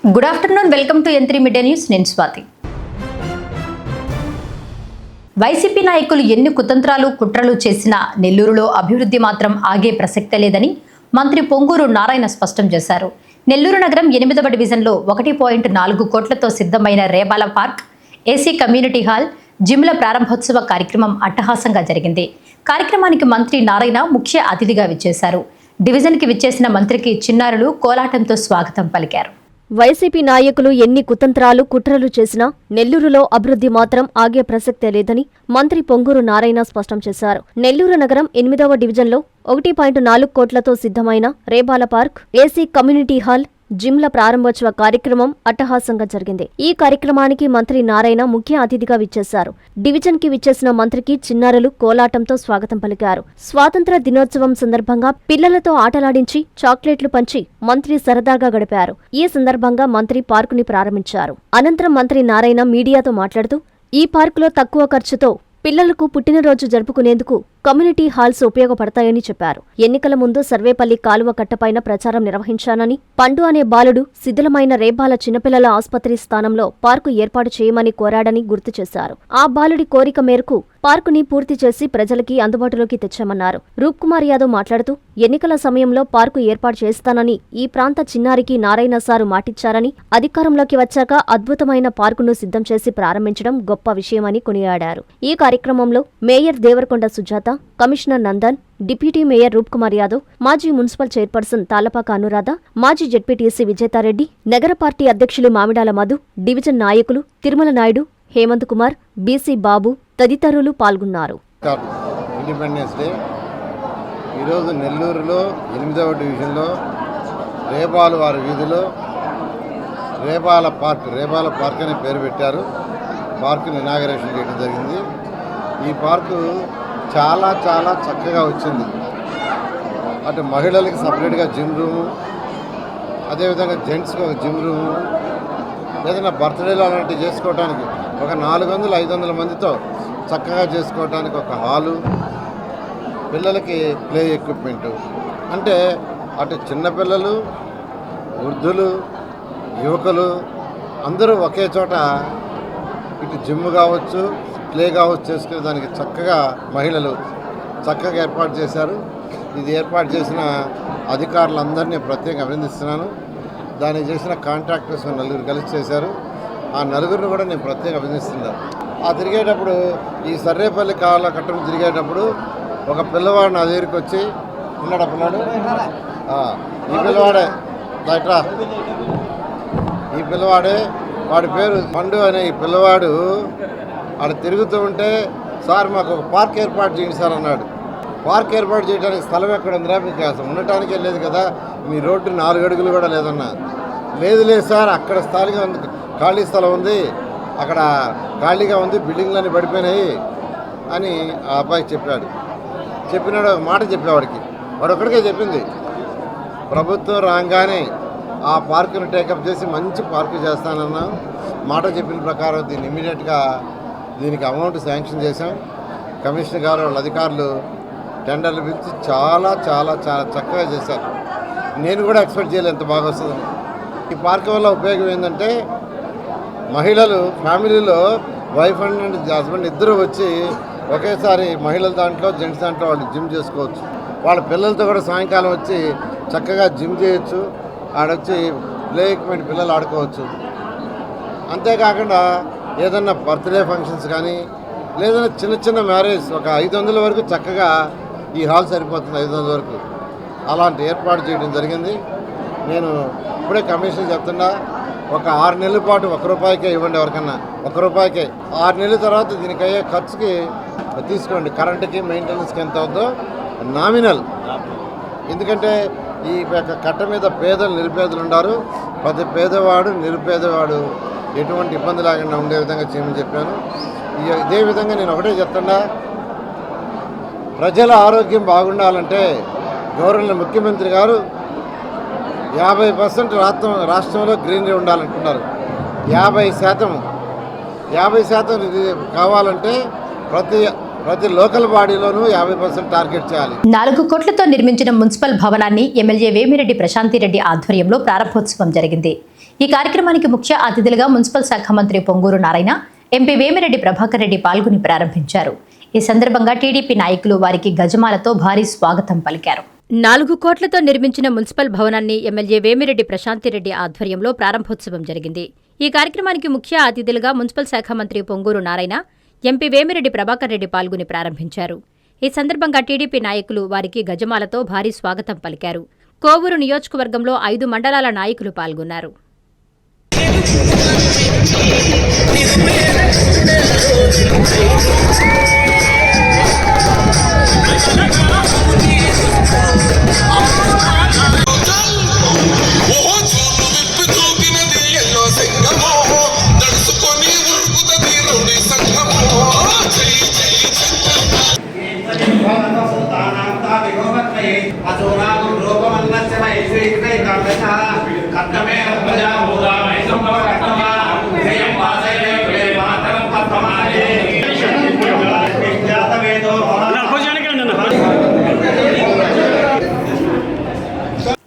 Good afternoon, welcome to N3 media news. నేను Swathi. YCP నాయకులు ఎన్ని కుతంత్రాలు కుట్రలు చేసినా నెల్లూరులో అభివృద్ధి మాత్రం ఆగే ప్రసక్తే లేదని మంత్రి పొంగూరు నారాయణ స్పష్టం చేశారు. నెల్లూరు నగరం 8వ డివిజన్లో 1.4 కోట్లతో సిద్ధమైన Rebala park, AC community hall, జిమ్ల ప్రారంభోత్సవ కార్యక్రమం అట్టహాసంగా జరిగింది. కార్యక్రమానికి మంత్రి నారాయణ ముఖ్య అతిథిగా విచ్చేశారు. డివిజన్కి విచ్చేసిన మంత్రికి చిన్నారులు కోలాటంతో స్వాగతం పలికారు. వైసీపీ నాయకులు ఎన్ని కుతంత్రాలు కుట్రలు చేసినా నెల్లూరులో అభివృద్ధి మాత్రం ఆగే ప్రసక్తే లేదని మంత్రి పొంగూరు నారాయణ స్పష్టం చేశారు. నెల్లూరు నగరం 8వ డివిజన్లో 1.4 కోట్లతో సిద్ధమైన Rebala park, AC community hall, జిమ్ల ప్రారంభోత్సవ కార్యక్రమం అట్టహాసంగా జరిగింది. ఈ కార్యక్రమానికి మంత్రి నారాయణ ముఖ్య అతిథిగా విచ్చేశారు. డివిజన్ కి విచ్చేసిన మంత్రికి చిన్నారులు కోలాటంతో స్వాగతం పలికారు. స్వాతంత్ర దినోత్సవం సందర్భంగా పిల్లలతో ఆటలాడించి చాక్లెట్లు పంచి మంత్రి సరదాగా గడిపారు. ఈ సందర్భంగా మంత్రి పార్కుని ప్రారంభించారు. అనంతరం మంత్రి నారాయణ మీడియాతో మాట్లాడుతూ ఈ పార్కులో తక్కువ ఖర్చుతో పిల్లలకు పుట్టినరోజు జరుపుకునేందుకు కమ్యూనిటీ హాల్స్ ఉపయోగపడతాయని చెప్పారు. ఎన్నికల ముందు సర్వేపల్లి కాలువ కట్టపైన ప్రచారం నిర్వహించానని, పండు అనే బాలుడు శిథిలమైన రేబాల చిన్నపిల్లల ఆసుపత్రి స్థానంలో పార్కు ఏర్పాటు చేయమని కోరాడని గుర్తు చేశారు. ఆ బాలుడి కోరిక మేరకు పార్కుని పూర్తి చేసి ప్రజలకి అందుబాటులోకి తెచ్చామన్నారు. రూప్ కుమార్ యాదవ్ మాట్లాడుతూ ఎన్నికల సమయంలో పార్కు ఏర్పాటు చేస్తానని ఈ ప్రాంత చిన్నారికి నారాయణ సారు మాటిచ్చారని, అధికారంలోకి వచ్చాక అద్భుతమైన పార్కును సిద్ధం చేసి ప్రారంభించడం గొప్ప విషయమని కొనియాడారు. ఈ కార్యక్రమంలో mayor Devarakonda Sujatha, commissioner Nandan, deputy mayor Roop Kumar Yadav, మాజీ మున్సిపల్ చైర్పర్సన్ తాళ్లపాక అనురాధ, మాజీ జెడ్పీటీసీ విజేతారెడ్డి, నగర పార్టీ అధ్యక్షులు మామిడాల మధు, డివిజన్ నాయకులు తిరుమల నాయుడు, హేమంత్ కుమార్, బీసీ బాబు తదితరులు పాల్గొన్నారు. ఇండిపెండెన్స్ డే ఈరోజు నెల్లూరులో 8వ డివిజన్లో రేబాలు వారి వీధిలో రేబాల పార్క్ అనే పేరు పెట్టారు. పార్కుని ఇనాగరేషన్ చేయడం జరిగింది. ఈ పార్కు చాలా చాలా చక్కగా వచ్చింది. అటు మహిళలకి సపరేట్గా జిమ్ రూము, అదేవిధంగా జెంట్స్కి ఒక జిమ్ రూము, ఏదైనా బర్త్డేలు అలాంటివి చేసుకోవడానికి ఒక 400-500 మందితో చక్కగా చేసుకోవడానికి ఒక హాలు, పిల్లలకి ప్లే ఎక్విప్మెంటు, అంటే అటు చిన్నపిల్లలు, వృద్ధులు, యువకులు అందరూ ఒకే చోట ఇటు జిమ్ కావచ్చు, ప్లే కావచ్చు చేసుకునే దానికి చక్కగా మహిళలు చక్కగా ఏర్పాటు చేశారు. ఇది ఏర్పాటు చేసిన అధికారులందరినీ ప్రత్యేకంగా అభినందిస్తున్నాను. దానికి చేసిన కాంట్రాక్టర్స్ నలుగురు కలిసి చేశారు. ఆ నలుగురిని కూడా నేను ప్రత్యేకంగా అభినందిస్తున్నాను. ఆ తిరిగేటప్పుడు ఈ సర్రేపల్లి కాళ్ళ కట్టడం తిరిగేటప్పుడు ఒక పిల్లవాడు నా దగ్గరికి వచ్చి ఉన్నాడు. పిల్లాడు ఈ పిల్లవాడే దట్రా ఈ పిల్లవాడే, వాడి పేరు పండు అనే ఈ పిల్లవాడు ఆడ తిరుగుతూ ఉంటే, సార్ మాకు ఒక పార్క్ ఏర్పాటు చేయండి సార్ అన్నాడు. పార్క్ ఏర్పాటు చేయడానికి స్థలం ఎక్కడ ఉందిరా, మీకు అసలు ఉండటానికే లేదు కదా, మీ రోడ్డు 4 అడుగులు కూడా లేదన్నా. లేదు సార్, అక్కడ ఖాళీ స్థలం ఉంది, అక్కడ ఖాళీగా ఉంది, బిల్డింగ్లన్నీ పడిపోయినాయి అని ఆ అబ్బాయి చెప్పినాడు. ఒక మాట చెప్పేవాడికి, వాడు ఒక్కడికే చెప్పింది. ప్రభుత్వం రాగానే ఆ పార్కును టేకప్ చేసి మంచి పార్కు చేస్తానన్నా మాట చెప్పిన ప్రకారం దీన్ని ఇమ్మీడియట్గా దీనికి అమౌంట్ శాంక్షన్ చేశాం. కమిషనర్ గారు వాళ్ళ అధికారులు టెండర్లు పిలిచి చాలా చాలా చాలా చక్కగా చేశారు. నేను కూడా ఎక్స్పెక్ట్ చేయలేదు ఎంత బాగా వస్తుందని. ఈ పార్క్ వల్ల ఉపయోగం ఏంటంటే, మహిళలు ఫ్యామిలీలో వైఫ్ అండ్ హస్బెండ్ ఇద్దరు వచ్చి ఒకేసారి మహిళల దాంట్లో జెంట్స్ దాంట్లో వాళ్ళు జిమ్ చేసుకోవచ్చు. వాళ్ళ పిల్లలతో కూడా సాయంకాలం వచ్చి చక్కగా జిమ్ చేయొచ్చు. ఆడొచ్చి ప్లే ఎక్విప్మెంట్ పిల్లలు ఆడుకోవచ్చు. అంతేకాకుండా ఏదన్నా బర్త్డే ఫంక్షన్స్ కానీ లేదన్నా చిన్న మ్యారేజ్ ఒక 500 వరకు చక్కగా ఈ హాల్ సరిపోతుంది. 500 వరకు అలాంటి ఏర్పాటు చేయడం జరిగింది. నేను ఇప్పుడే కమిషన్ చెప్తున్నా, ఒక 6 నెలల పాటు ₹1 ఇవ్వండి ఎవరికన్నా, ₹1. 6 నెలల తర్వాత దీనికి అయ్యే ఖర్చుకి తీసుకోండి. కరెంటుకి మెయింటెనెన్స్కి ఎంత అవుతుందో నామినల్. ఎందుకంటే ఈ కట్ట మీద పేదలు నిరుపేదలు ఉన్నారు. ప్రతి పేదవాడు నిరుపేదవాడు ఎటువంటి ఇబ్బంది లేకుండా ఉండే విధంగా చేయమని చెప్పాను. ఇదే విధంగా నేను ఒకటే చెప్తున్నా, ప్రజల ఆరోగ్యం బాగుండాలంటే గౌరవ ముఖ్యమంత్రి గారు 50% రాష్ట్రంలో గ్రీనరీ ఉండాలంటున్నారు. 50% ఇది కావాలంటే ప్రతి ప్రతి లోకల్ బాడీలోనూ 50% టార్గెట్ చేయాలి. 4 కోట్లతో నిర్మించిన మున్సిపల్ భవనాన్ని ఎమ్మెల్యే వేమిరెడ్డి ప్రశాంతిరెడ్డి ఆధ్వర్యంలో ప్రారంభోత్సవం జరిగింది. ఈ కార్యక్రమానికి ముఖ్య అతిథులుగా మున్సిపల్ శాఖ మంత్రి పొంగూరు నారాయణ, ఎంపీ వేమిరెడ్డి ప్రభాకర్ రెడ్డి పాల్గొని ప్రారంభించారు. ఈ సందర్భంగా టీడీపీ నాయకులు వారికి గజమాలతో భారీ స్వాగతం పలికారు. 4 కోట్లతో నిర్మించిన మున్సిపల్ భవనాన్ని ఎమ్మెల్యే వేమిరెడ్డి ప్రశాంతిరెడ్డి ఆధ్వర్యంలో ప్రారంభోత్సవం జరిగింది. ఈ కార్యక్రమానికి ముఖ్య అతిథులుగా మున్సిపల్ శాఖ మంత్రి పొంగూరు నారాయణ, ఎంపీ వేమిరెడ్డి ప్రభాకర్ రెడ్డి పాల్గొని ప్రారంభించారు. ఈ సందర్భంగా టీడీపీ నాయకులు వారికి గజమాలతో భారీ స్వాగతం పలికారు. కోవూరు నియోజకవర్గంలో 5 మండలాల నాయకులు పాల్గొన్నారు.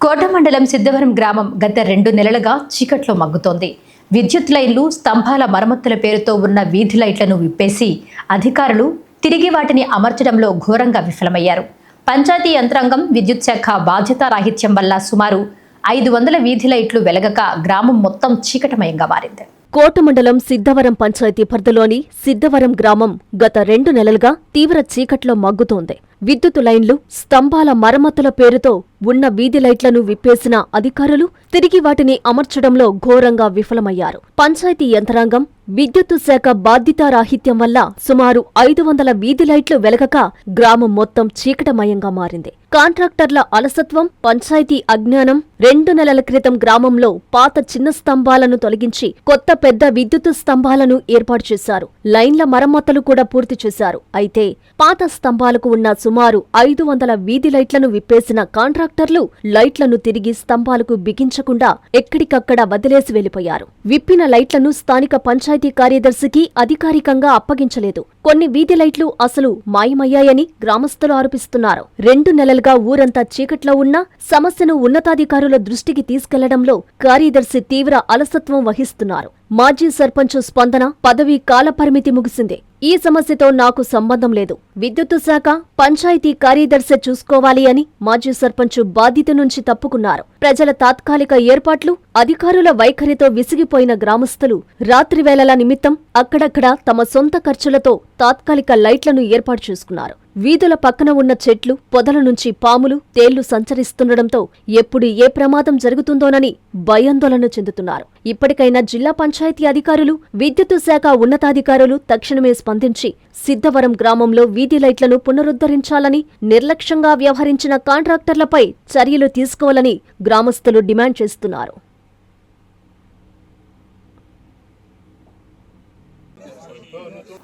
కోట మండలం సిద్ధవరం గ్రామం గత 2 నెలలుగా చీకట్లో మగ్గుతోంది. విద్యుత్ లైన్లు, స్తంభాల మరమ్మతుల పేరుతో ఉన్న వీధి లైట్లను విప్పేసి అధికారులు తిరిగి వాటిని అమర్చడంలో ఘోరంగా విఫలమయ్యారు. పంచాయతీ యంత్రాంగం, విద్యుత్ శాఖ బాధ్యతారాహిత్యం వల్ల సుమారు 500 వీధి లైట్లు వెలగక గ్రామం మొత్తం చీకటమయంగా మారింది. కోట మండలం సిద్ధవరం పంచాయతీ పరిధిలోని సిద్ధవరం గ్రామం గత 2 నెలలుగా తీవ్ర చీకట్లో మగ్గుతోంది. విద్యుత్ లైన్లు, స్తంభాల మరమ్మతుల పేరుతో ఉన్న వీధి లైట్లను విప్పేసిన అధికారులు తిరిగి వాటిని అమర్చడంలో ఘోరంగా విఫలమయ్యారు. పంచాయతీ యంత్రాంగం, విద్యుత్తు శాఖ బాధ్యతారాహిత్యం వల్ల సుమారు 500 వీధి లైట్లు వెలగక గ్రామం మొత్తం చీకటమయంగా మారింది. కాంట్రాక్టర్ల అలసత్వం, పంచాయతీ అజ్ఞానం. 2 నెలల క్రితం గ్రామంలో పాత చిన్న స్తంభాలను తొలగించి కొత్త పెద్ద విద్యుత్ స్తంభాలను ఏర్పాటు చేశారు. లైన్ల మరమ్మతులు కూడా పూర్తి చేశారు. అయితే పాత స్తంభాలకు ఉన్న సుమారు 500 వీధి లైట్లను విప్పేసిన కాంట్రాక్టర్లు లైట్లను తిరిగి స్తంభాలకు బిగించకుండా ఎక్కడికక్కడ వదిలేసి వెళ్లిపోయారు. విప్పిన లైట్లను స్థానిక పంచాయతీ కార్యదర్శికి అధికారికంగా అప్పగించలేదు. కొన్ని వీధి లైట్లు అసలు మాయమయ్యాయని గ్రామస్తులు ఆరోపిస్తున్నారు. 2 నెలలుగా ఊరంతా చీకట్లో ఉన్నా సమస్యను ఉన్నతాధికారుల దృష్టికి తీసుకెళ్లడంలో కార్యదర్శి తీవ్ర అలసత్వం వహిస్తున్నారు. మాజీ సర్పంచ్ స్పందన పదవీ కాలపరిమితి ముగిసింది. ఈ సమస్యతో నాకు సంబంధం లేదు, విద్యుత్తు శాఖ, పంచాయతీ కార్యదర్శి చూసుకోవాలి అని మాజీ సర్పంచ్ బాధ్యత నుంచి తప్పుకున్నారు. ప్రజల తాత్కాలిక ఏర్పాట్లు, అధికారుల వైఖరితో విసిగిపోయిన గ్రామస్తులు రాత్రివేళల నిమిత్తం అక్కడక్కడ తమ సొంత ఖర్చులతో తాత్కాలిక లైట్లను ఏర్పాటు చేసుకున్నారు. వీధుల పక్కన ఉన్న చెట్లు, పొదల నుంచి పాములు, తేళ్లు సంచరిస్తుండటంతో ఎప్పుడు ఏ ప్రమాదం జరుగుతుందోనని భయాందోళన చెందుతున్నారు. ఇప్పటికైనా జిల్లా పంచాయతీ అధికారులు, విద్యుత్తు శాఖ ఉన్నతాధికారులు తక్షణమే స్పందించి సిద్ధవరం గ్రామంలో వీధి లైట్లను పునరుద్ధరించాలని, నిర్లక్ష్యంగా వ్యవహరించిన కాంట్రాక్టర్లపై చర్యలు తీసుకోవాలని గ్రామస్తులు డిమాండ్ చేస్తున్నారు.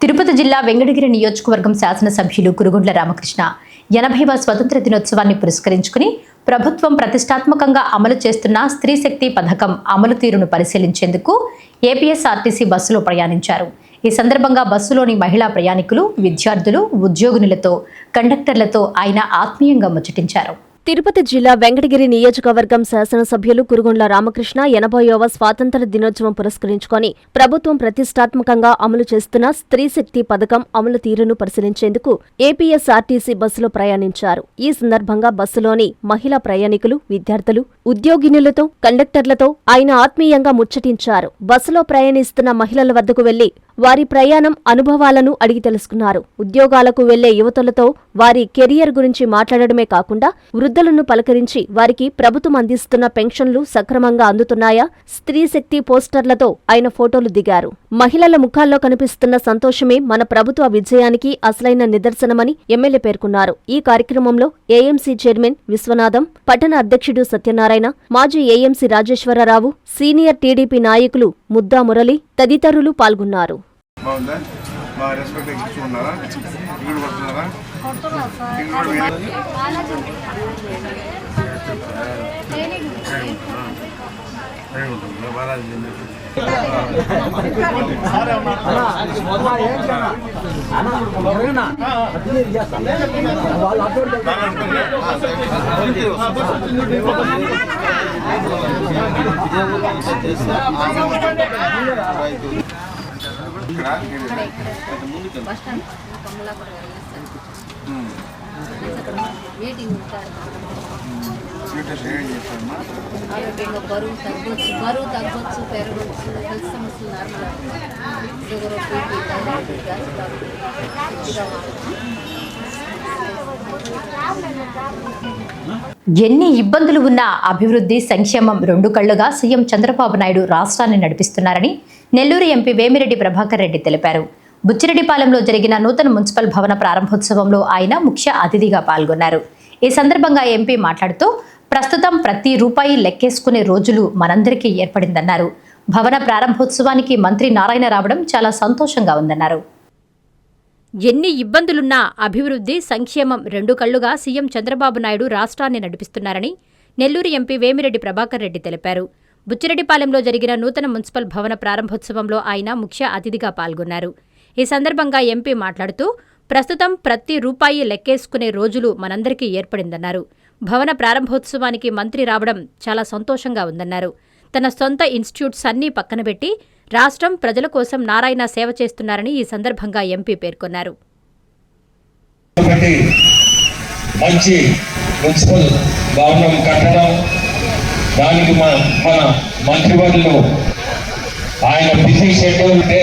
తిరుపతి జిల్లా వెంకటగిరి నియోజకవర్గం శాసనసభ్యులు కురుగుండ్ల రామకృష్ణ 80వ స్వతంత్ర దినోత్సవాన్ని పురస్కరించుకుని ప్రభుత్వం ప్రతిష్టాత్మకంగా అమలు చేస్తున్న స్త్రీ శక్తి పథకం అమలు తీరును పరిశీలించేందుకు ఏపీఎస్ఆర్టీసీ బస్సులో ప్రయాణించారు. ఈ సందర్భంగా బస్సులోని మహిళా ప్రయాణికులు, విద్యార్థులు, ఉద్యోగినులతో, కండక్టర్లతో ఆయన ఆత్మీయంగా ముచ్చటించారు. తిరుపతి జిల్లా వెంకటగిరి నియోజకవర్గం శాసనసభ్యులు కురుగుండ్ల రామకృష్ణ 80వ స్వాతంత్ర దినోత్సవం పురస్కరించుకొని ప్రభుత్వం ప్రతిష్టాత్మకంగా అమలు చేస్తున్న స్త్రీ శక్తి పథకం అమలు తీరును పరిశీలించేందుకు ఏపీఎస్ఆర్టీసీ బస్సులో ప్రయాణించారు. ఈ సందర్భంగా బస్సులోని మహిళా ప్రయాణికులు, విద్యార్థులు, ఉద్యోగినులతో, కండక్టర్లతో ఆయన ఆత్మీయంగా ముచ్చటించారు. బస్సులో ప్రయాణిస్తున్న మహిళల వద్దకు వెళ్లి వారి ప్రయాణం అనుభవాలను అడిగి తెలుసుకున్నారు. ఉద్యోగాలకు వెళ్లే యువతులతో వారి కెరియర్ గురించి మాట్లాడడమే కాకుండా వృద్ధులను పలకరించి వారికి ప్రభుత్వం అందిస్తున్న పెన్షన్లు సక్రమంగా అందుతున్నాయా, స్త్రీ శక్తి పోస్టర్లతో ఆయన ఫోటోలు దిగారు. మహిళల ముఖాల్లో కనిపిస్తున్న సంతోషమే మన ప్రభుత్వ విజయానికి అసలైన నిదర్శనమని ఎమ్మెల్యే పేర్కొన్నారు. ఈ కార్యక్రమంలో ఏఎంసీ చైర్మన్ విశ్వనాథం, పట్టణ అధ్యక్షుడు సత్యనారాయణ, మాజీ ఏఎంసీ రాజేశ్వరరావు, సీనియర్ టీడీపీ నాయకులు ముద్దా మురళి తదితరులు పాల్గొన్నారు. మీటింగ్ ఆరోగ్యంగా బరువు తగ్గొచ్చు పెరగవచ్చు హెల్త్ సమస్యలు normal sugar BP thyroid gas ఎన్ని ఇబ్బందులు ఉన్నా అభివృద్ధి సంక్షేమం రెండు కళ్లుగా సీఎం చంద్రబాబు నాయుడు రాష్ట్రాన్ని నడిపిస్తున్నారని నెల్లూరు ఎంపీ వేమిరెడ్డి ప్రభాకర్ రెడ్డి తెలిపారు. బుచ్చిరెడ్డిపాలెంలో జరిగిన నూతన మున్సిపల్ భవన ప్రారంభోత్సవంలో ఆయన ముఖ్య అతిథిగా పాల్గొన్నారు. ఈ సందర్భంగా ఎంపీ మాట్లాడుతూ ప్రస్తుతం ప్రతి రూపాయి లెక్కేసుకునే రోజులు మనందరికీ ఏర్పడిందన్నారు. భవన ప్రారంభోత్సవానికి మంత్రి నారాయణ రావడం చాలా సంతోషంగా ఉందన్నారు. ఎన్ని ఇబ్బందులున్నా అభివృద్ధి సంక్షేమం రెండు కళ్లుగా సీఎం చంద్రబాబు నాయుడు రాష్ట్రాన్ని నడిపిస్తున్నారని నెల్లూరు ఎంపీ వేమిరెడ్డి ప్రభాకర్ రెడ్డి తెలిపారు. బుచ్చిరెడ్డిపాలెంలో జరిగిన నూతన మున్సిపల్ భవన ప్రారంభోత్సవంలో ఆయన ముఖ్య అతిథిగా పాల్గొన్నారు. ఈ సందర్భంగా ఎంపీ మాట్లాడుతూ ప్రస్తుతం ప్రతి రూపాయి లెక్కేసుకునే రోజులు మనందరికీ ఏర్పడిందన్నారు. భవన ప్రారంభోత్సవానికి మంత్రి రావడం చాలా సంతోషంగా ఉందన్నారు. తన సొంత ఇన్స్టిట్యూట్స్ అన్నీ పక్కనబెట్టి రాష్ట్రం ప్రజల కోసం నారాయణ సేవ చేస్తున్నారని ఈ సందర్భంగా ఎంపీ పేర్కొన్నారు. మంచి మున్సిపల్ భవనం కట్టడం, దానికి మన మంత్రివర్యులు ఆయన బిజీ షెడ్యూల్ ఉంటే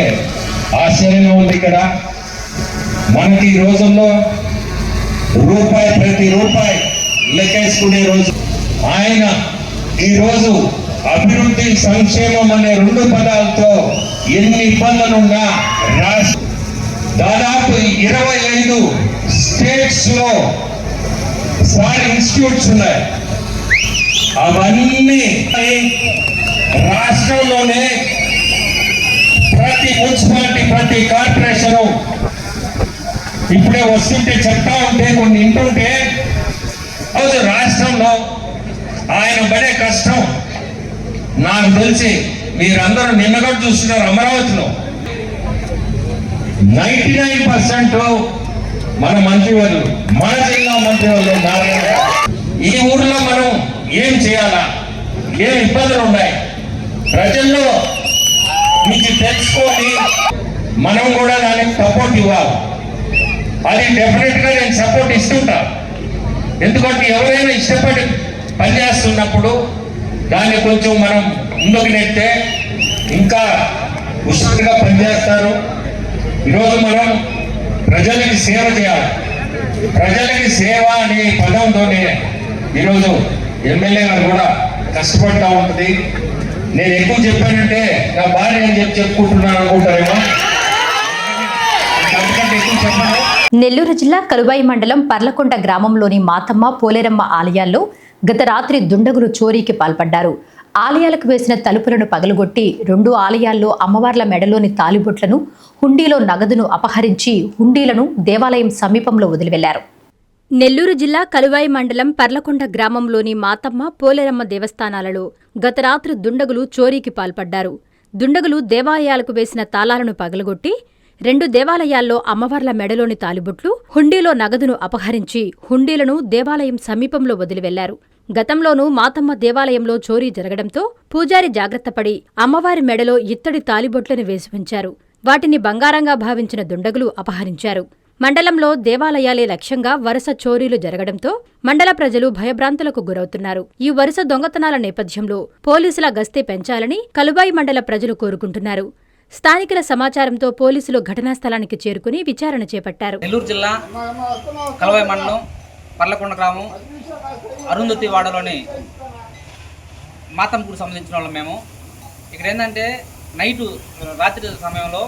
ఆశ్చర్యంగా ఉంది. ఇక్కడ మనకి ఈ రోజుల్లో ప్రతి రూపాయి లెక్కేసుకునే రోజు ఆయన ఈరోజు అభివృద్ధి సంక్షేమం అనే రెండు పదాలతో ఎన్ని ఇబ్బందులున్నా దాదాపు 25 స్టేట్స్ లో ఇన్స్టిట్యూట్స్ ఉన్నాయి. అవన్నీ రాష్ట్రంలోనే ప్రతి మున్సిపాలిటీ ప్రతి కార్పొరేషన్ ఇప్పుడే వస్తుంటే చెప్తా ఉంటే కొన్ని వింటుంటే రాష్ట్రంలో ఆయన పడే కష్టం నాకు తెలిసి మీరందరూ నిన్నగా చూస్తున్నారు. అమరావతిలో 99% మన మంత్రివర్యులు, మన జిల్లా మంత్రివర్యులు నారాయణ. ఈ ఊర్లో మనం ఏం చేయాలా, ఏం ఇబ్బందులు ఉన్నాయి ప్రజల్లో నుంచి తెలుసుకొని మనం కూడా దానికి సపోర్ట్ ఇవ్వాలి. అది డెఫినెట్ గా నేను సపోర్ట్ ఇస్తుంటా. ఎందుకంటే ఎవరైనా ఇష్టపడి పనిచేస్తున్నప్పుడు దాన్ని కొంచెం మనం ముందుకు నెట్టే ఇంకా ఉత్సాహంగా పనిచేస్తారు. ఈరోజు మనం ప్రజలకి సేవ చేయాలి. ప్రజలకి సేవ అనే పదంతోనే ఈరోజు ఎమ్మెల్యే గారు కూడా కష్టపడతా ఉంటుంది. నేను ఎక్కువ చెప్పానంటే నా భార్య అని చెప్పుకుంటున్నాను అనుకుంటారేమో, అంతకంటే ఎక్కువ చెప్పాను. నెల్లూరు జిల్లా కలువాయి మండలం పర్లకొండ గ్రామంలోని మాతమ్మ పోలేరమ్మ ఆలయాల్లో గత రాత్రి దుండగులు చోరీకి పాల్పడ్డారు. ఆలయాలకు వేసిన తలుపులను పగలగొట్టి 2 ఆలయాల్లో అమ్మవార్ల మెడలోని తాలిబొట్లను, హుండీలో నగదును అపహరించి హుండీలను దేవాలయం సమీపంలో వదిలివెళ్లారు. నెల్లూరు జిల్లా కలువాయి మండలం పర్లకొండ గ్రామంలోని మాతమ్మ పోలేరమ్మ దేవస్థానాలలో గత రాత్రి దుండగులు చోరీకి పాల్పడ్డారు. దుండగులు దేవాలయాలకు వేసిన తాళాలను పగలగొట్టి 2 దేవాలయాల్లో అమ్మవార్ల మెడలోని తాలిబొట్లు, హుండీలో నగదును అపహరించి హుండీలను దేవాలయం సమీపంలో వదిలివెళ్లారు. గతంలోనూ మాతమ్మ దేవాలయంలో చోరీ జరగడంతో పూజారి జాగ్రత్తపడి అమ్మవారి మెడలో ఇత్తడి తాలిబొట్లను వేసి ఉంచారు. వాటిని బంగారంగా భావించిన దుండగులు అపహరించారు. మండలంలో దేవాలయాలే లక్ష్యంగా వరుస చోరీలు జరగడంతో మండల ప్రజలు భయభ్రాంతులకు గురవుతున్నారు. ఈ వరుస దొంగతనాల నేపథ్యంలో పోలీసుల గస్తీ పెంచాలని కలువాయి మండల ప్రజలు కోరుకుంటున్నారు. స్థానికుల సమాచారంతో పోలీసులు ఘటనా స్థలానికి చేరుకుని విచారణ చేపట్టారు. నెల్లూరు జిల్లా కలువాయి మండలం పర్లకొండ గ్రామం అరుంధతి వాడలోని మాతంపూర్ సంబంధించిన వాళ్ళం మేము. ఇక్కడ ఏంటంటే రాత్రి సమయంలో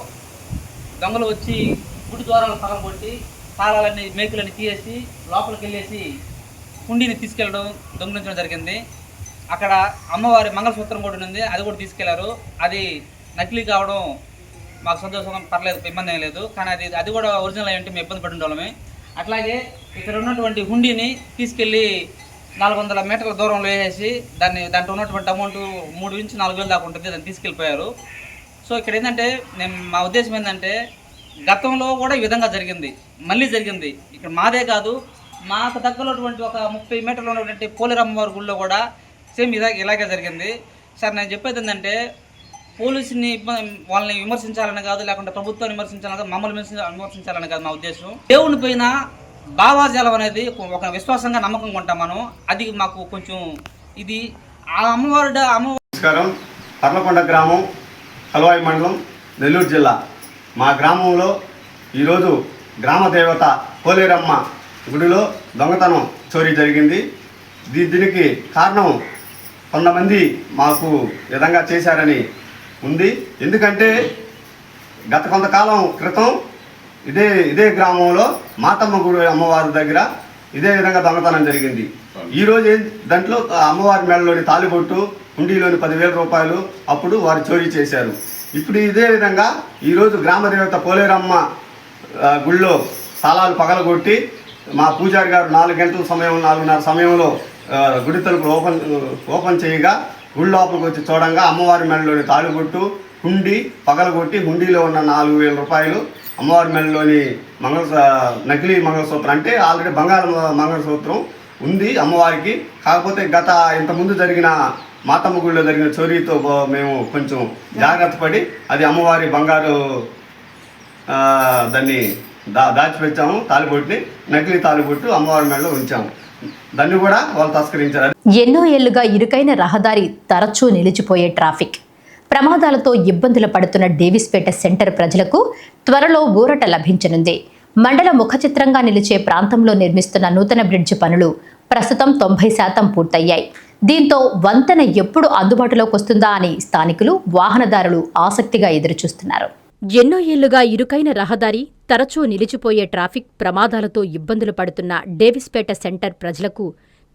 దొంగలు వచ్చి గుడి ద్వారాలు పగలగొట్టి తాళాలన్నీ మేకులన్నీ తీసేసి లోపలికి వెళ్ళేసి హుండీని తీసుకెళ్ళడం దొంగలించడం జరిగింది. అక్కడ అమ్మవారి మంగళసూత్రం కూడా ఉంది, అది కూడా తీసుకెళ్లారు. అది నకిలీ కావడం మాకు సంతోషం, పర్లేదు, ఇబ్బంది ఏం లేదు. కానీ అది కూడా ఒరిజినల్ అయ్యంటే మేము ఇబ్బంది పడిన వాళ్ళమే. అట్లాగే ఇక్కడ ఉన్నటువంటి హుండీని తీసుకెళ్ళి 400 మీటర్ల దూరంలో వేసేసి దాంట్లో ఉన్నటువంటి అమౌంట్ 3 నుంచి 4 వేలు దాకా ఉంటుంది, దాన్ని తీసుకెళ్ళిపోయారు. సో ఇక్కడ ఏంటంటే మా ఉద్దేశం ఏంటంటే గతంలో కూడా ఈ విధంగా జరిగింది, మళ్ళీ జరిగింది. ఇక్కడ మాదే కాదు, మాకు దగ్గరటువంటి ఒక 30 మీటర్లు ఉన్నటువంటి పోలేరమ్మవారి గుళ్ళో కూడా సేమ్ ఇలాగే జరిగింది. సార్ నేను చెప్పేది ఏంటంటే పోలీసుని వాళ్ళని విమర్శించాలని కాదు, లేకుంటే ప్రభుత్వాన్ని విమర్శించాలని కాదు, మమ్మల్ని విమర్శించాలని కాదు నా ఉద్దేశం. దేవుని పైన భావాజాలం అనేది ఒక విశ్వాసంగా నమ్మకంగా ఉంటాం మనం. అది మాకు కొంచెం ఇది ఆ అమ్మవారి నమస్కారం. పర్లకొండ గ్రామం, కల్వాయి మండలం, నెల్లూరు జిల్లా. మా గ్రామంలో ఈరోజు గ్రామ దేవత పోలేరమ్మ గుడిలో దొంగతనం చోరీ జరిగింది. దీనికి కారణం కొంతమంది మాకు విధంగా చేశారని ఉంది. ఎందుకంటే గత కొంతకాలం క్రితం ఇదే గ్రామంలో మాతమ్మ గుడి అమ్మవారి దగ్గర ఇదే విధంగా దొంగతనం జరిగింది. ఈరోజు దాంట్లో అమ్మవారి మెడలోని తాలిబొట్టు, హుండీలోని 10,000 రూపాయలు అప్పుడు వారు చోరీ చేశారు. ఇప్పుడు ఇదే విధంగా ఈరోజు గ్రామదేవత పోలేరమ్మ గుళ్ళో తాళాలు పగలగొట్టి మా పూజారి గారు 4 గంటల సమయం 4:30 సమయంలో గుడి తలుపులు ఓపెన్ చేయగా గుడి లోపలికి వచ్చి చూడంగా అమ్మవారి మెడలోని తాళిబొట్టు, హుండీ పగలగొట్టి హుండీలో ఉన్న 4,000 రూపాయలు, అమ్మవారి మెడలోని నకిలీ మంగళసూత్రం, అంటే ఆల్రెడీ బంగారు మంగళసూత్రం ఉంది అమ్మవారికి. కాకపోతే ఇంతకుముందు జరిగిన మాతమ్మ గుడిలో జరిగిన చోరీతో మేము కొంచెం జాగ్రత్త పడి అది అమ్మవారి బంగారు దాన్ని దాచిపెట్టాము. తాలిబొట్టుని, నకిలీ తాలిబొట్టు అమ్మవారి మెడలో ఉంచాము. దాన్ని కూడా వాళ్ళు తస్కరించారు. ఎన్నో ఏళ్లుగా ఇరుకైన రహదారి, తరచూ నిలిచిపోయే ట్రాఫిక్, ప్రమాదాలతో ఇబ్బందులు పడుతున్న డేవిస్పేట సెంటర్ ప్రజలకు త్వరలో ఊరట లభించనుంది. మండల ముఖచిత్రంగా నిలిచే ప్రాంతంలో నిర్మిస్తున్న నూతన బ్రిడ్జి పనులు ప్రస్తుతం 90% పూర్తయ్యాయి. దీంతో వంతెన ఎప్పుడు అందుబాటులోకి వస్తుందా అని స్థానికులు, వాహనదారులు ఆసక్తిగా ఎదురుచూస్తున్నారు. ఎన్నో ఏళ్లుగా ఇరుకైన రహదారి, తరచూ నిలిచిపోయే ట్రాఫిక్, ప్రమాదాలతో ఇబ్బందులు పడుతున్న డేవిస్పేట సెంటర్ ప్రజలకు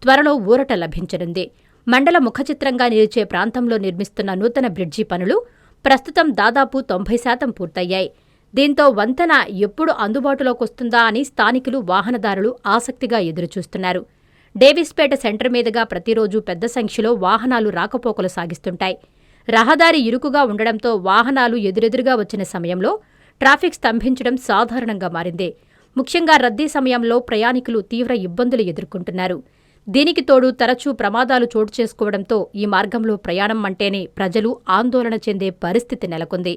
త్వరలో ఊరట లభించనుంది. మండల ముఖచిత్రంగా నిలిచే ప్రాంతంలో నిర్మిస్తున్న నూతన బ్రిడ్జి పనులు ప్రస్తుతం దాదాపు 90% పూర్తయ్యాయి. దీంతో వంతెన ఎప్పుడు అందుబాటులోకొస్తుందా అని స్థానికులు, వాహనదారులు ఆసక్తిగా ఎదురుచూస్తున్నారు. డేవిస్పేట సెంటర్ మీదుగా ప్రతిరోజు పెద్ద సంఖ్యలో వాహనాలు రాకపోకలు సాగిస్తుంటాయి. రహదారి ఇరుకుగా ఉండడంతో వాహనాలు ఎదురెదురుగా వచ్చిన సమయంలో ట్రాఫిక్ స్తంభించడం సాధారణంగా మారింది. ముఖ్యంగా రద్దీ సమయంలో ప్రయాణికులు తీవ్ర ఇబ్బందులు ఎదుర్కొంటున్నారు. దీనికి తోడు తరచూ ప్రమాదాలు చోటు చేసుకోవడంతో ఈ మార్గంలో ప్రయాణం అంటేనే ప్రజలు ఆందోళన చెందే పరిస్థితి నెలకొంది.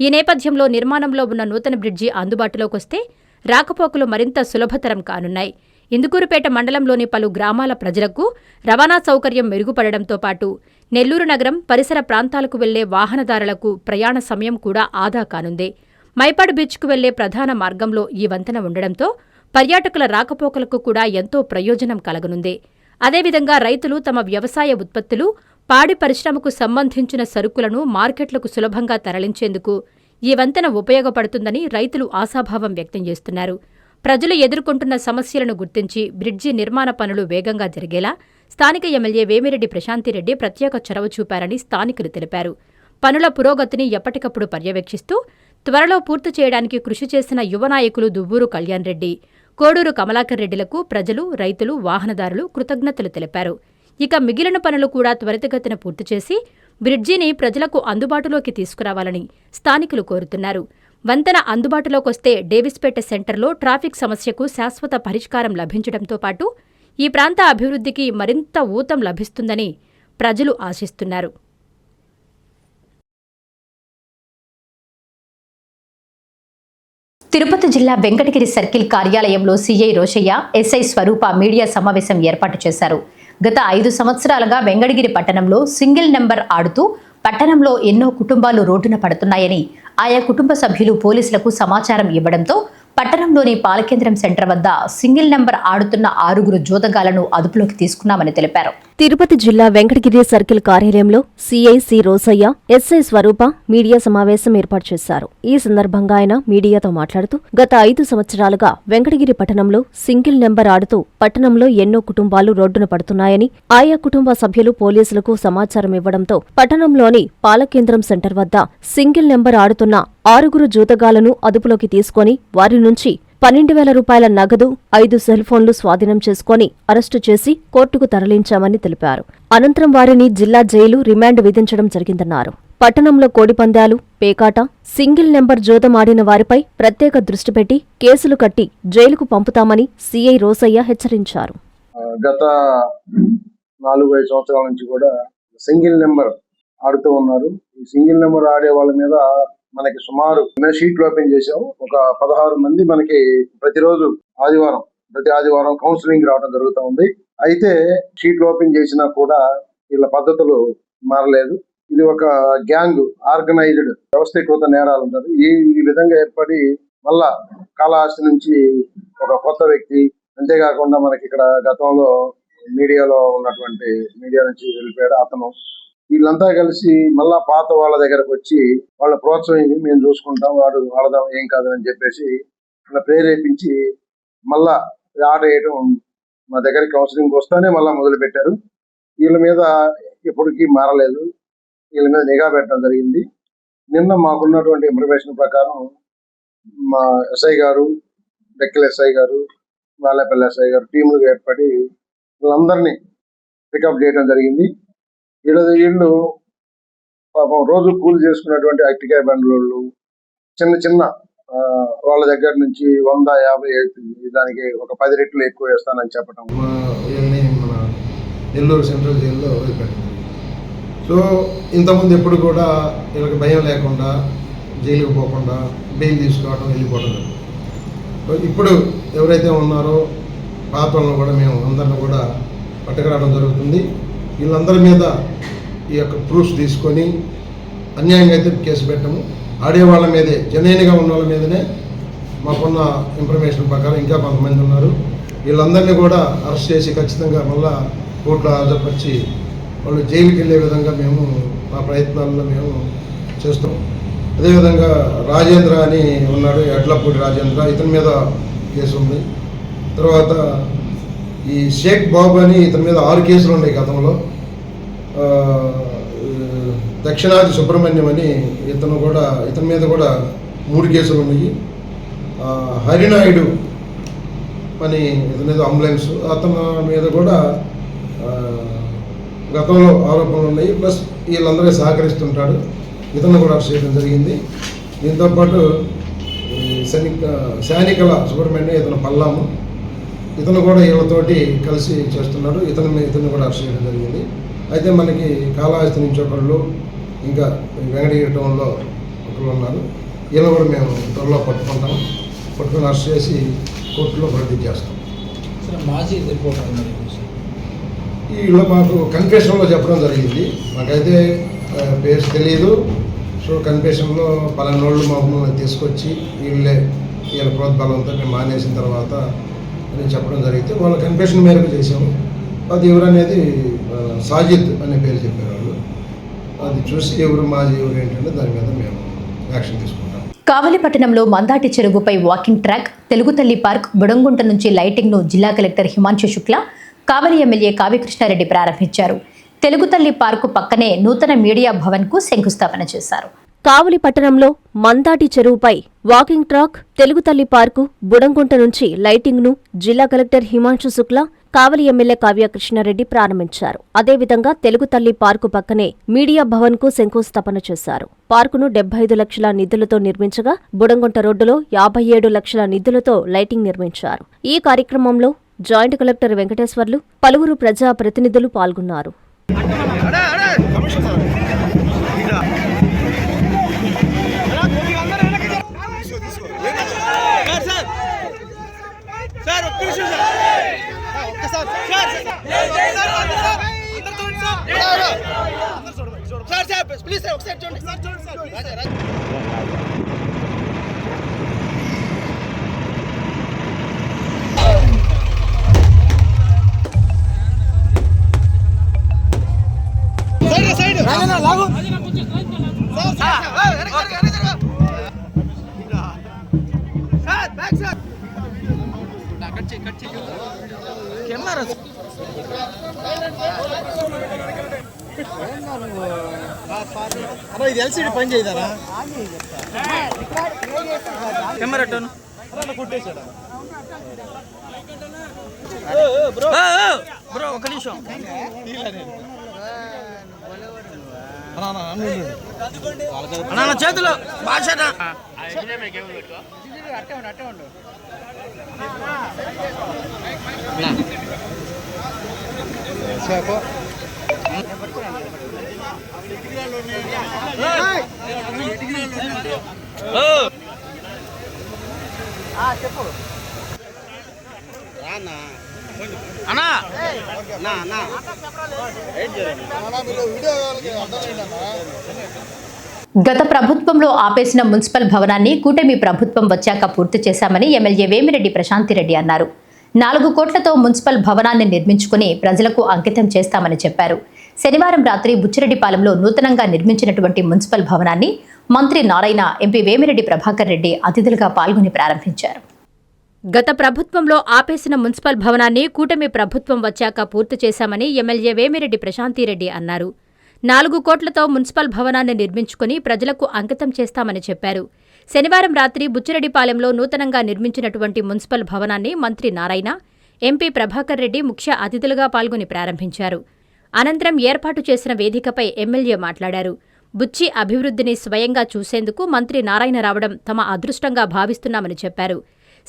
ఈ నేపథ్యంలో నిర్మాణంలో ఉన్న నూతన బ్రిడ్జి అందుబాటులోకొస్తే రాకపోకలు మరింత సులభతరం కానున్నాయి. ఇందుకూరుపేట మండలంలోని పలు గ్రామాల ప్రజలకు రవాణా సౌకర్యం మెరుగుపడడంతో పాటు నెల్లూరు నగరం, పరిసర ప్రాంతాలకు వెళ్లే వాహనదారులకు ప్రయాణ సమయం కూడా ఆదా కానుంది. మైపాడు బీచ్కు వెళ్లే ప్రధాన మార్గంలో ఈ వంతెన ఉండడంతో పర్యాటకుల రాకపోకలకు కూడా ఎంతో ప్రయోజనం కలగనుంది. అదేవిధంగా రైతులు తమ వ్యవసాయ ఉత్పత్తులు, పాడి పరిశ్రమకు సంబంధించిన సరుకులను మార్కెట్లకు సులభంగా తరలించేందుకు ఈ వంతెన ఉపయోగపడుతుందని రైతులు ఆశాభావం వ్యక్తం చేస్తున్నారు. ప్రజలు ఎదుర్కొంటున్న సమస్యలను గుర్తించి బ్రిడ్జి నిర్మాణ పనులు వేగంగా జరిగేలా స్థానిక ఎమ్మెల్యే వేమిరెడ్డి ప్రశాంతిరెడ్డి ప్రత్యేక చొరవ చూపారని స్థానికులు తెలిపారు. పనుల పురోగతిని ఎప్పటికప్పుడు పర్యవేక్షిస్తూ త్వరలో పూర్తి చేయడానికి కృషి చేసిన యువ నాయకులు దువ్వూరు కళ్యాణ్ రెడ్డి, కోడూరు కమలాకర్ రెడ్డిలకు ప్రజలు, రైతులు, వాహనదారులు కృతజ్ఞతలు తెలిపారు. ఇక మిగిలిన పనులు కూడా త్వరితగతిన పూర్తి చేసి బ్రిడ్జిని ప్రజలకు అందుబాటులోకి తీసుకురావాలని స్థానికులు కోరుతున్నారు. వంతెన అందుబాటులోకొస్తే డేవిస్పేట సెంటర్లో ట్రాఫిక్ సమస్యకు శాశ్వత పరిష్కారం లభించడంతో పాటు ఈ ప్రాంత అభివృద్ధికి మరింత ఊతం లభిస్తుందని ప్రజలు ఆశిస్తున్నారు. తిరుపతి జిల్లా వెంకటగిరి సర్కిల్ కార్యాలయంలో సీఐ రోషయ్య, ఎస్ఐ స్వరూప మీడియా సమావేశం ఏర్పాటు చేశారు. గత 5 సంవత్సరాలుగా వెంకటగిరి పట్టణంలో సింగిల్ నెంబర్ ఆడుతూ పట్టణంలో ఎన్నో కుటుంబాలు రోడ్డున పడుతున్నాయని, ఆయా కుటుంబ సభ్యులు పోలీసులకు సమాచారం ఇవ్వడంతో పట్టణంలోని పాలకేంద్రం సెంటర్ వద్ద సింగిల్ నెంబర్ ఆడుతున్న 6 జోదగాలను అదుపులోకి తీసుకున్నామని తెలిపారు. తిరుపతి జిల్లా వెంకటగిరి సర్కిల్ కార్యాలయంలో సీఐ రోసయ్య, ఎస్ఐ స్వరూప మీడియా సమావేశం ఏర్పాటు చేశారు. ఈ సందర్భంగా ఆయన మీడియాతో మాట్లాడుతూ గత 5 సంవత్సరాలుగా వెంకటగిరి పట్టణంలో సింగిల్ నెంబర్ ఆడుతూ పట్టణంలో ఎన్నో కుటుంబాలు రోడ్డున పడుతున్నాయని, ఆయా కుటుంబ సభ్యులు పోలీసులకు సమాచారం ఇవ్వడంతో పట్టణంలోని పాలకేంద్రం సెంటర్ వద్ద సింగిల్ నెంబర్ ఆడుతున్న 6 జూతగాలను అదుపులోకి తీసుకుని వారి నుంచి 12,000 రూపాయల నగదు, 5 సెల్ ఫోన్లు స్వాధీనం చేసుకుని అరెస్టు చేసి కోర్టుకు తరలించామని తెలిపారు. అనంతరం వారిని జిల్లా జైలు రిమాండ్ విధించడం జరిగిందన్నారు. పట్టణంలో కోడిపందాలు, పేకాట, సింగిల్ నెంబర్ జోదమాడిన వారిపై ప్రత్యేక దృష్టి పెట్టి కేసులు కట్టి జైలుకు పంపుతామని సీఐ రోసయ్య హెచ్చరించారు. గత 4-5 సంవత్సరాల నుంచి కూడా సింగిల్ నెంబర్ ఆడుతూ ఉన్నారు. ఈ సింగిల్ నెంబర్ ఆడే వాళ్ళ మీద మనకి సుమారు షీట్లు ఓపెన్ చేసాము. ఒక 16 మంది మనకి ప్రతి ఆదివారం కౌన్సిలింగ్ రావడం జరుగుతూ ఉంది. అయితే షీట్లు ఓపెన్ చేసినా కూడా వీళ్ళ పద్ధతులు మారలేదు. ఇది ఒక గ్యాంగ్, ఆర్గనైజ్డ్, వ్యవస్థీకృత నేరాలు ఉంటారు. ఈ విధంగా ఏర్పడి మళ్ళా కాళహస్తి నుంచి ఒక కొత్త వ్యక్తి, అంతేకాకుండా మనకి ఇక్కడ గతంలో మీడియాలో ఉన్నటువంటి మీడియా నుంచి వెళ్ళిపోయాడు అతను, వీళ్ళంతా కలిసి మళ్ళా పాత వాళ్ళ దగ్గరకు వచ్చి వాళ్ళ ప్రోత్సహించి మేము చూసుకుంటాం, వాడు ఆడదాం, ఏం కాదని చెప్పేసి ఇలా ప్రేరేపించి మళ్ళా ఆట వేయడం మా దగ్గర కౌన్సిలింగ్ వస్తానే మళ్ళా మొదలు పెట్టారు. వీళ్ళ మీద ఇప్పటికీ మారలేదు. వీళ్ళ మీద నిఘా పెట్టడం జరిగింది. నిన్న మాకున్నటువంటి ఇన్ఫర్మేషన్ ప్రకారం మా ఎస్ఐ గారు, డెక్కల్ ఎస్ఐ గారు, వాలేపల్లి ఎస్ఐ గారు టీములు ఏర్పడి వీళ్ళందరినీ పికప్ చేయడం జరిగింది. వీళ్ళు పాపం రోజు కూలి చేసుకున్నటువంటి అరటికాయ బండ్లు, చిన్న వాళ్ళ దగ్గర నుంచి 100-50 దానికి ఒక 10 రెట్లు ఎక్కువ వేస్తానని చెప్పడం, వీళ్ళని మన నెల్లూరు సెంట్రల్ జైల్లో వదిలిపెట్టింది. సో ఇంతకుముందు ఎప్పుడు కూడా వీళ్ళకి భయం లేకుండా జైలుకి పోకుండా బెయిల్ తీసుకోవడం, వెళ్ళిపోవడం. సో ఇప్పుడు ఎవరైతే ఉన్నారో పాత వాళ్ళని కూడా మేము అందరిని కూడా పట్టుకురావడం జరుగుతుంది. వీళ్ళందరి మీద ఈ యొక్క ప్రూఫ్స్ తీసుకొని అన్యాయంగా అయితే కేసు పెట్టము. ఆడేవాళ్ళ మీదే, జెన్యూన్గా ఉన్న వాళ్ళ మీదనే మాకున్న ఇన్ఫర్మేషన్ ప్రకారం ఇంకా కొంతమంది ఉన్నారు. వీళ్ళందరినీ కూడా అరెస్ట్ చేసి ఖచ్చితంగా మళ్ళా కోర్టులో హాజరుపరిచి వాళ్ళు జైలుకి వెళ్ళే విధంగా మేము మా ప్రయత్నాల్లో మేము చేస్తాం. అదేవిధంగా రాజేంద్ర అని ఉన్నాడు, ఎడ్లపూడి రాజేంద్ర, ఇతని మీద కేసు ఉంది. తర్వాత ఈ షేక్ బాబు అని ఇతని మీద 6 కేసులు ఉన్నాయి గతంలో. దక్షిణాది సుబ్రహ్మణ్యం అని ఇతని మీద కూడా 3 కేసులు ఉన్నాయి. హరినాయుడు అని ఇతని మీద అంబులెన్స్, అతని మీద కూడా గతంలో ఆరోపణలు ఉన్నాయి. ప్లస్ వీళ్ళందరికీ సహకరిస్తుంటాడు, ఇతను కూడా అరెస్ట్ చేయడం జరిగింది. దీంతోపాటు శానికల సుబ్రహ్మణ్యం, ఇతను పల్లాము, ఇతను కూడా వీళ్ళతోటి కలిసి చేస్తున్నాడు. ఇతను కూడా అరెస్ట్ చేయడం జరిగింది. అయితే మనకి కాళహస్తి నుంచి ఒకళ్ళు, ఇంకా వెంకటగిరి టౌన్లో ఒకళ్ళు ఉన్నారు. వీళ్ళు కూడా మేము త్వరలో పట్టుకొని అరెస్ట్ చేసి కోర్టులో ప్రొడ్యూస్ చేస్తాం. వీళ్ళు మాకు కన్ఫెషన్లో చెప్పడం జరిగింది. మాకైతే పేర్స్ తెలియదు. సో కన్ఫెషన్లో పలానోళ్ళు మమ్మల్ని తీసుకొచ్చి వీళ్ళ ప్రోద్బలంతో మేము మానేసిన తర్వాత అని చెప్పడం జరిగితే వాళ్ళ కన్ఫెషన్ మేరకు చేసాము. అది ఎవరనేది సాజిద్ అనే పేరు చెప్పారు వాళ్ళు. అది చూసి ఎవరు మాజీ ఎవరు ఏంటంటే దాని మీద మేము యాక్షన్ తీసుకుంటాం. కావలిపట్టణంలో మందాటి చెరువుపై వాకింగ్ ట్రాక్, తెలుగు తల్లి పార్క్, బుడంగుంట నుంచి లైటింగ్ను జిల్లా కలెక్టర్ హిమాంశు శుక్లా, కావలి ఎమ్మెల్యే కావ్యకృష్ణారెడ్డి ప్రారంభించారు. తెలుగు తల్లి పార్కు పక్కనే నూతన మీడియా భవన్కు శంకుస్థాపన చేశారు. కావలి పట్టణంలో మందాటి చెరువుపై వాకింగ్ ట్రాక్, తెలుగు తల్లి పార్కు, బుడంగుంట నుంచి లైటింగ్ను జిల్లా కలెక్టర్ హిమాంశు శుక్లా, కావలి ఎమ్మెల్యే కావ్యకృష్ణారెడ్డి ప్రారంభించారు. అదేవిధంగా తెలుగు తల్లి పార్కు పక్కనే మీడియా భవన్కు శంకుస్థాపన చేశారు. పార్కును 75 లక్షల నిధులతో నిర్మించగా బుడంగుంట రోడ్డులో 57 లక్షల నిధులతో లైటింగ్ నిర్మించారు. ఈ కార్యక్రమంలో జాయింట్ కలెక్టర్ వెంకటేశ్వర్లు, పలువురు ప్రజా ప్రతినిధులు పాల్గొన్నారు. ఇది ఎల్సీడీ పని చేయదా కెమెరా చేతులు భాష గత ప్రభుత్వంలో ఆపేసిన మున్సిపల్ భవనాన్ని కూటమి ప్రభుత్వం వచ్చాక పూర్తి చేశామని ఎమ్మెల్యే వేమిరెడ్డి ప్రశాంతిరెడ్డి అన్నారు. 4 కోట్లతో మున్సిపల్ భవనాన్ని నిర్మించుకుని ప్రజలకు అంకితం చేస్తామని చెప్పారు. శనివారం రాత్రి బుచ్చిరెడ్డిపాలెంలో నూతనంగా నిర్మించినటువంటి మున్సిపల్ భవనాన్ని మంత్రి నారాయణ, ఎంపీ వేమిరెడ్డి ప్రభాకర్ రెడ్డి అతిథులుగా పాల్గొని ప్రారంభించారు. గత ప్రభుత్వంలో ఆపేసిన మున్సిపల్ భవనాన్ని కూటమి ప్రభుత్వం వచ్చాక పూర్తి చేశామని ఎమ్మెల్యే వేమిరెడ్డి ప్రశాంతిరెడ్డి అన్నారు. 4 కోట్లతో మున్సిపల్ భవనాన్ని నిర్మించుకుని ప్రజలకు అంకితం చేస్తామని చెప్పారు. శనివారం రాత్రి బుచ్చిరెడ్డిపాలెంలో నూతనంగా నిర్మించినటువంటి మున్సిపల్ భవనాన్ని మంత్రి నారాయణ, ఎంపీ ప్రభాకర్ రెడ్డి ముఖ్య అతిథులుగా పాల్గొని ప్రారంభించారు. అనంతరం ఏర్పాటు చేసిన వేదికపై ఎమ్మెల్యే మాట్లాడారు. బుచ్చి అభివృద్ధిని స్వయంగా చూసేందుకు మంత్రి నారాయణ రావడం తమ అదృష్టంగా భావిస్తున్నామని చెప్పారు.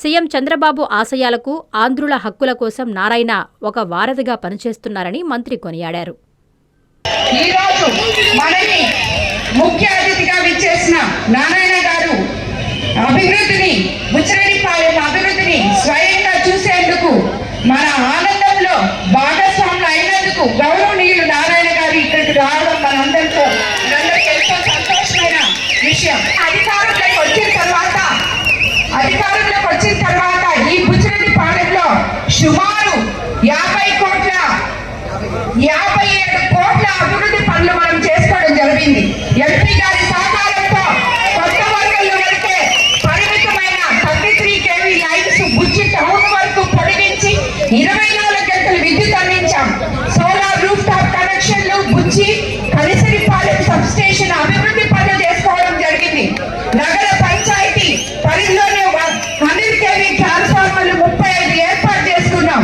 సీఎం చంద్రబాబు ఆశయాలకు, ఆంధ్రుల హక్కుల కోసం నారాయణ ఒక వారధిగా పనిచేస్తున్నారని మంత్రి కొనియాడారు. ఈరోజు మనకి ముఖ్య అతిథిగా విచ్చేసిన నారాయణ గారు బుచ్చిరెడ్డిపాలెం అభివృద్ధిని స్వయంగా చూసేందుకు, మన ఆనందంలో భాగస్వాములు అయినందుకు గౌరవనీయులు నారాయణ గారు ఇక్కడికి రావడం మనందరితో ఎంతో సంతోషమైన విషయం. అధికారంలోకి వచ్చిన తర్వాత ఈ బుచ్చిరెడ్డిపాలెంలో సుమారు 57 కోట్ల అభివృద్ధి పనులు మనం చేసుకోవడం జరిగింది. ఎంపీ గారి సహకారంతో కొత్త వర్గంలో వెళ్తే పరిమితమైన 33 kV లైన్స్ బుచ్చి టౌన్ వరకు పొడిగించి 24 గంటలు విద్యుత్ అందించాం. సోలార్ రూఫ్ టాప్ కనెక్షన్లు, బుచ్చి కలిసిరిపాలెం సబ్ స్టేషన్ అభివృద్ధి పనులు చేసుకోవడం జరిగింది. నగర పంచాయతీ పరిధిలోనే 100 kV ట్రాన్స్ఫార్మర్లు 35 ఏర్పాటు చేసుకున్నాం.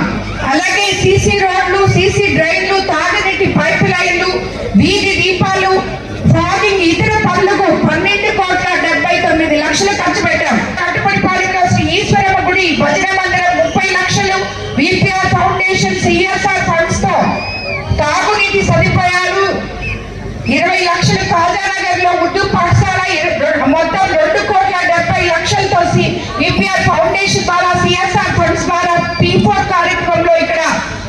అలాగే సీసీ రోడ్లు, సీసీ డ్రైన్లు, తాగునీటి పైప్ లైన్లు, వీధి దీపాలు, ఫాగింగ్, ఇతర పనులకు 12,79 లక్షలు ఖర్చు పెట్టాం. కట్టుబడిపాలెంలో శ్రీ ఈశ్వరమ్మ గుడి, భజన మందిరం 30 లక్షలు, విపిఆర్ ఫౌండేషన్ సిఎస్ఆర్ ఫండ్స్ తో తాగునీటి సదుపాయాలు 20 లక్షలు, కాజానగర్ లో ఉర్దూ పాఠశాల మొత్తం 2,70 లక్షలతో విపిఆర్ ఫౌండేషన్ ద్వారా, సిఎస్ఆర్ ఫండ్స్ ద్వారా P4 కార్యక్రమంలో ఇక్కడ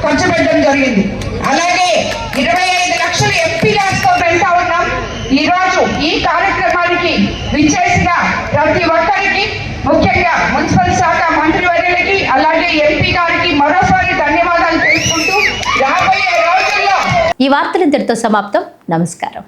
ఖర్చు పెట్టడం జరిగింది. అలాగే 25 లక్షలు ఎంపీ ల్యాబ్స్ తో వెళ్తా ఉన్నాం. ఈ రోజు ఈ కార్యక్రమానికి విచ్చేసిన ప్రతి ఒక్కరికి, ముఖ్యంగా మున్సిపల్ శాఖ మంత్రివర్యులకి, అలాగే ఎంపీ గారికి మరోసారి ధన్యవాదాలు తెలుపుకుంటూ రాబోయే రోజుల్లో ఈ వార్తలు ఇంతటితో సమాప్తం. నమస్కారం.